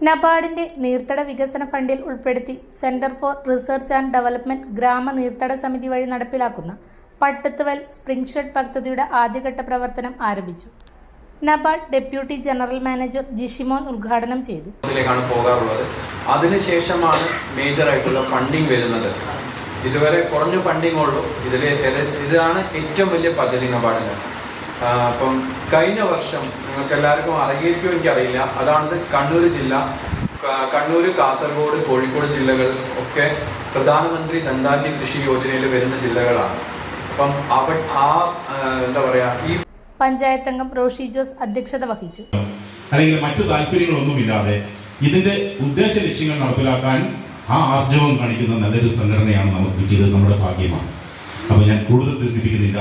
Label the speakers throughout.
Speaker 1: നബാർഡിന്റെ നീർത്തട വികസന ഫണ്ടിൽ ഉൾപ്പെടുത്തി centre for research and development ഗ്രാമ നീർത്തട സമിതി വഴി നടപ്പിലാക്കുന്ന പട്ടത്തുവൽ സ്പ്രിംഗ് ഷെഡ് പദ്ധതിയുടെ ആദ്യഘട്ട പ്രവർത്തനം ആരംഭിച്ചു. നബാർഡ് ഡെപ്യൂട്ടി ജനറൽ മാനേജർ ജിഷിമോൻ ഉദ്ഘാടനം ചെയ്തു.
Speaker 2: അതിനുശേഷമാണ് മേജറായിട്ടുള്ള ഫണ്ടിങ് വരുന്നത്. ഇതുവരെ കുറഞ്ഞ ഫണ്ടിങ് ഉള്ളൂ. ഇതാണ് ഏറ്റവും വലിയ പദ്ധതി നബാർഡിന്. അപ്പം കഴിഞ്ഞ വർഷം നിങ്ങൾക്ക് എല്ലാവർക്കും അറിയിക്കുമോ എനിക്കറിയില്ല, അതാണ് കണ്ണൂർ ജില്ല, കണ്ണൂർ, കാസർഗോഡ്, കോഴിക്കോട് ജില്ലകൾ ഒക്കെ പ്രധാനമന്ത്രി ധൻധാന്യ കൃഷി യോജനയിൽ വരുന്ന ജില്ലകളാണ്. അപ്പം എന്താ പറയാ, ഈ
Speaker 1: പഞ്ചായത്ത് അംഗം റോഷി ജോസ് അധ്യക്ഷത വഹിച്ചു.
Speaker 3: അല്ലെങ്കിൽ മറ്റു താല്പര്യങ്ങളൊന്നുമില്ലാതെ ഇതിന്റെ ഉദ്ദേശ ലക്ഷ്യങ്ങൾ നടപ്പിലാക്കാൻ ആ ആർജവം കാണിക്കുന്ന നല്ലൊരു സംഘടനയാണ് നമുക്ക് കിട്ടിയത്. നമ്മുടെ ഭാഗ്യമാണ്. അപ്പോൾ ഞാൻ കൂടുതൽ ദീർഘിപ്പിക്കുന്നില്ല.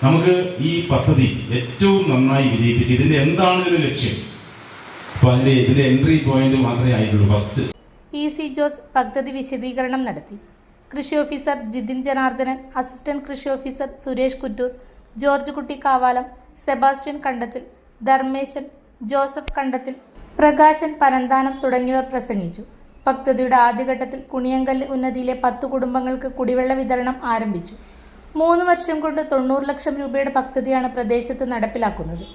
Speaker 3: നമുക്ക് ഈ പദ്ധതി ഏറ്റവും നന്നായി വിജയിപ്പിച്ച് ഇതിന്റെ എന്താണ് ഇതിന്റെ ലക്ഷ്യം, അപ്പോൾ ഇതിന്റെ എൻട്രി പോയിന്റ് മാത്രമേ ആയിട്ടുള്ളൂ. ഫസ്റ്റ്
Speaker 1: ഇ.സി. ജോസ് പദ്ധതി വിശദീകരണം നടത്തി. കൃഷി ഓഫീസർ ജിതിൻ ജനാർദ്ദനൻ, അസിസ്റ്റന്റ് കൃഷി ഓഫീസർ സുരേഷ് കുറ്റൂർ, ജോർജ് കുട്ടി കാവാലം, സെബാസ്റ്റ്യൻ കണ്ടത്തിൽ, ധർമ്മേശൻ, ജോസഫ് കണ്ടത്തിൽ, പ്രകാശൻ പരന്താനം തുടങ്ങിയവർ പ്രസംഗിച്ചു. പദ്ധതിയുടെ ആദ്യഘട്ടത്തിൽ കുണിയങ്കല്ല് ഉന്നതിയിലെ 10 കുടുംബങ്ങൾക്ക് കുടിവെള്ള വിതരണം ആരംഭിച്ചു. 3 വർഷം കൊണ്ട് 90 ലക്ഷം രൂപയുടെ പദ്ധതിയാണ് പ്രദേശത്ത് നടപ്പിലാക്കുന്നത്.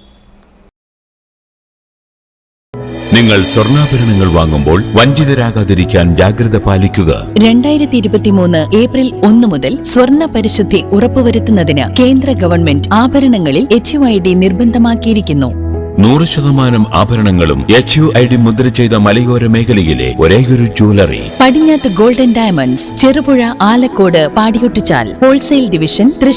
Speaker 4: നിങ്ങൾ സ്വർണ്ണാഭരണങ്ങൾ വാങ്ങുമ്പോൾ വഞ്ചിതരാകാതിരിക്കാൻ ജാഗ്രത പാലിക്കുക.
Speaker 5: 2023 ഏപ്രിൽ 1 മുതൽ സ്വർണ്ണ പരിശുദ്ധി ഉറപ്പുവരുത്തുന്നതിന് കേന്ദ്ര ഗവൺമെന്റ് ആഭരണങ്ങളിൽ HUID നിർബന്ധമാക്കിയിരിക്കുന്നു.
Speaker 4: 100% ആഭരണങ്ങളും HUID മുദ്ര ചെയ്ത മലയോര മേഖലയിലെ ഒരേയൊരു jewellery
Speaker 5: Padinjath golden diamonds, Cherupuzha, Alakode, Padiyotchal, wholesale division, Thrissur.